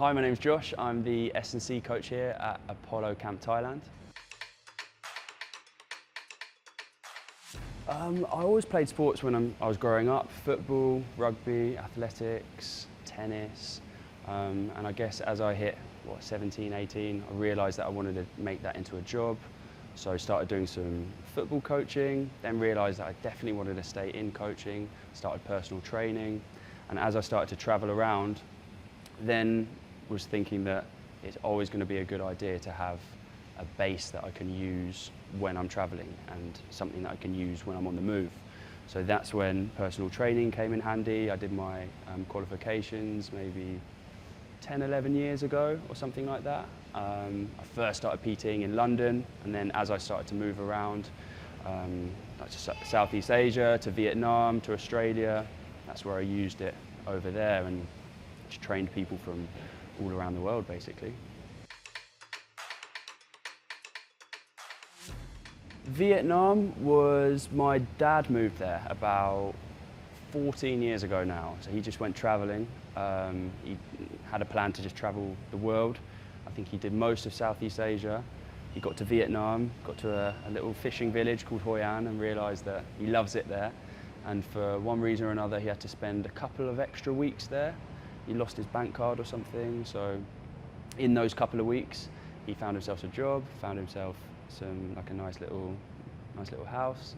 Hi, my name's Josh. I'm the S&C coach here at Apollo Camp Thailand. I always played sports when I was growing up: football, rugby, athletics, tennis. And I guess as I hit 17, 18, I realised that I wanted to make that into a job. So I started doing some football coaching, then realised that I definitely wanted to stay in coaching, started personal training. And as I started to travel around, then was thinking that it's always going to be a good idea to have a base that I can use when I'm traveling and something that I can use when I'm on the move. So that's when personal training came in handy. I did my qualifications maybe 10, 11 years ago or something like that. I first started PTing in London, and then as I started to move around, like to Southeast Asia, to Vietnam, to Australia, that's where I used it over there and just trained people from all around the world basically. Vietnam was, my dad moved there about 14 years ago now, so he just went travelling. He had a plan to just travel the world. I think he did most of Southeast Asia. He got to Vietnam, got to a little fishing village called Hoi An and realised that he loves it there. And for one reason or another, he had to spend a couple of extra weeks there. He lost his bank card or something, so in those couple of weeks, he found himself a job, found himself a nice little house,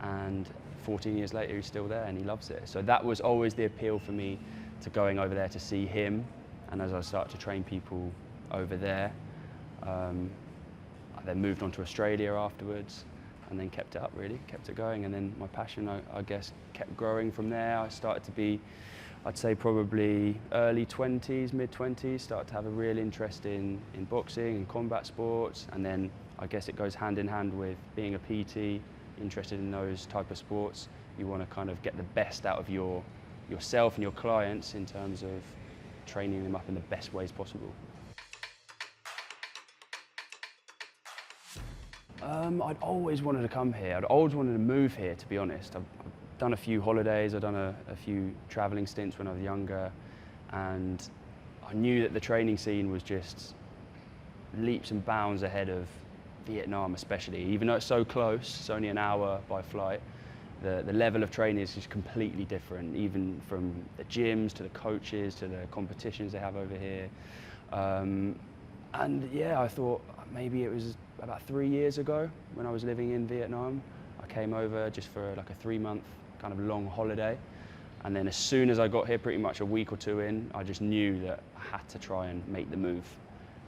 and 14 years later he's still there and he loves it. So that was always the appeal for me to going over there to see him. And as I started to train people over there, I then moved on to Australia afterwards and then kept it up really, kept it going. And then my passion, I guess, kept growing from there. I started to be, I'd say probably early 20s, mid 20s, started to have a real interest in boxing and combat sports. And then I guess it goes hand in hand with being a PT, interested in those type of sports. You want to kind of get the best out of yourself and your clients in terms of training them up in the best ways possible. I'd always wanted to come here. I'd always wanted to move here, to be honest. I've done a few holidays, I've done a few travelling stints when I was younger, and I knew that the training scene was just leaps and bounds ahead of Vietnam especially. Even though it's so close, it's only an hour by flight, the level of training is just completely different, even from the gyms to the coaches to the competitions they have over here. And yeah, I thought maybe it was about 3 years ago when I was living in Vietnam. I came over just for like a 3-month kind of long holiday. And then as soon as I got here, pretty much a week or two in, I just knew that I had to try and make the move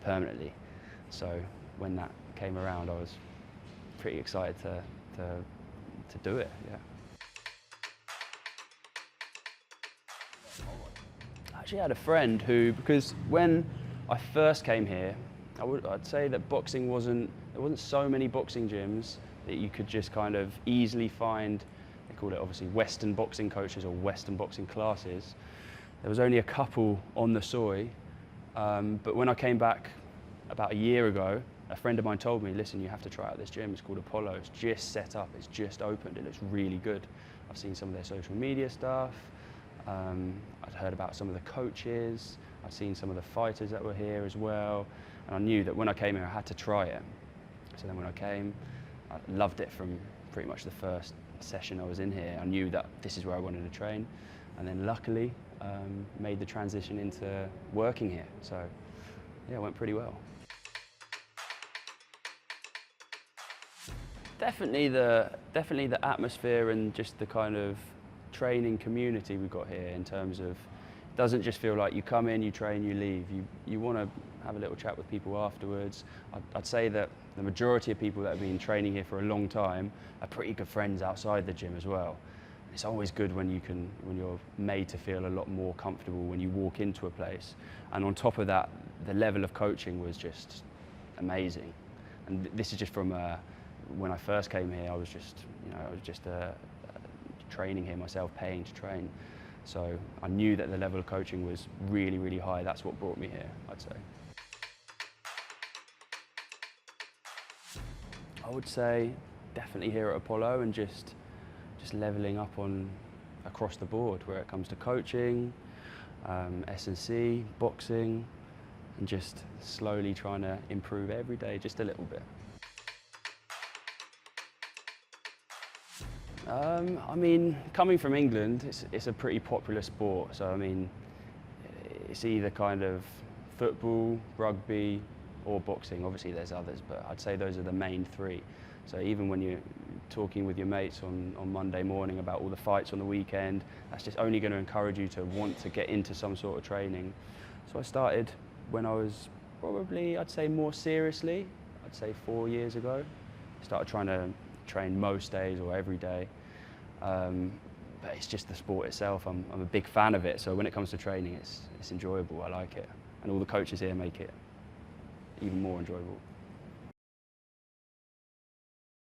permanently. So when that came around, I was pretty excited to do it, yeah. I actually had a friend who, because when I first came here, I'd say that there wasn't so many boxing gyms that you could just kind of easily find. They call it obviously Western boxing coaches or Western boxing classes. There was only a couple on the soy, but when I came back about a year ago, a friend of mine told me, listen, you have to try out this gym. It's called Apollo. It's just set up. It's just opened. It looks really good. I've seen some of their social media stuff. I'd heard about some of the coaches. I'd seen some of the fighters that were here as well. And I knew that when I came here, I had to try it. So then when I came, I loved it from pretty much the first session I was in here. I knew that this is where I wanted to train. And then luckily, made the transition into working here. So yeah, it went pretty well. Definitely the atmosphere and just the kind of training community we've got here, in terms of, it doesn't just feel like you come in, you train, you leave. You want to have a little chat with people afterwards. I'd say that the majority of people that have been training here for a long time are pretty good friends outside the gym as well. It's always good when you're made to feel a lot more comfortable when you walk into a place. And on top of that, the level of coaching was just amazing. And this is just from when I first came here, I was just training here myself, paying to train. So I knew that the level of coaching was really, really high. That's what brought me here, I'd say. I would say definitely here at Apollo, and just leveling up across the board where it comes to coaching, S&C, boxing, and just slowly trying to improve every day just a little bit. I mean, coming from England, it's a pretty popular sport. So I mean, it's either kind of football, rugby, or boxing. Obviously there's others, but I'd say those are the main three. So even when you're talking with your mates on Monday morning about all the fights on the weekend, that's just only going to encourage you to want to get into some sort of training. So I started when I was probably, I'd say more seriously, I'd say 4 years ago. Started trying to train most days or every day. But it's just the sport itself. I'm a big fan of it. So when it comes to training, it's enjoyable. I like it. And all the coaches here make it even more enjoyable.